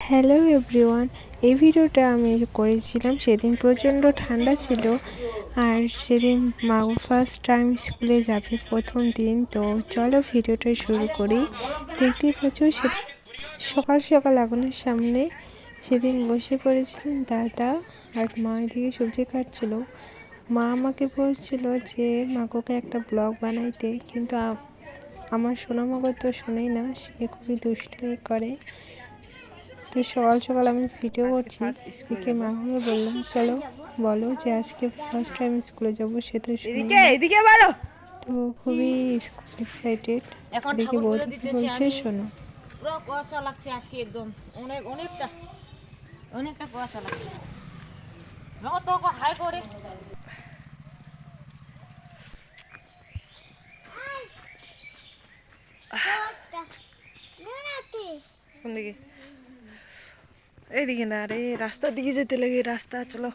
Hello everyone, এই ভিডিওটা আমি করেছিলাম সেদিন প্রচণ্ড ঠান্ডা ছিল। আর সেদিন মা ফার্স্ট টাইম স্কুলে যাবে, প্রথম দিন। তো চলো ভিডিওটা শুরু করি। দেখতেই পাচ্ছ সকাল সকাল আগুনের সামনে সেদিন বসে পড়েছিলেন দাদা, আর মা এদিকে সবজি কাটছিল। মা আমাকে বলছিল যে মাকে একটা ব্লগ বানাইতে, কিন্তু আমার সোনামাগো তো শোনেই না, সে খুবই দুষ্টুমি করে। তো সকাল সকাল আমি ভিডিও করছি, এদিকে মাকে বললাম চলো বলো যে আজকে ফার্স্ট টাইম স্কুলে যাবো, সে তো এদিকে বলো। তো খুবই এক্সাইটেড। এখন দেখি ঠাকুর পুজো বলছে দিতেছি আমি। শোনো। পুরো কুয়াশা লাগছে আজকে, একদম অনেকটা কুয়াশা লাগছে। তো হাই করে কোন দিকে? এইদিকে না রে, রাস্তার দিকে যেতে লাগে। রাস্তা চলো।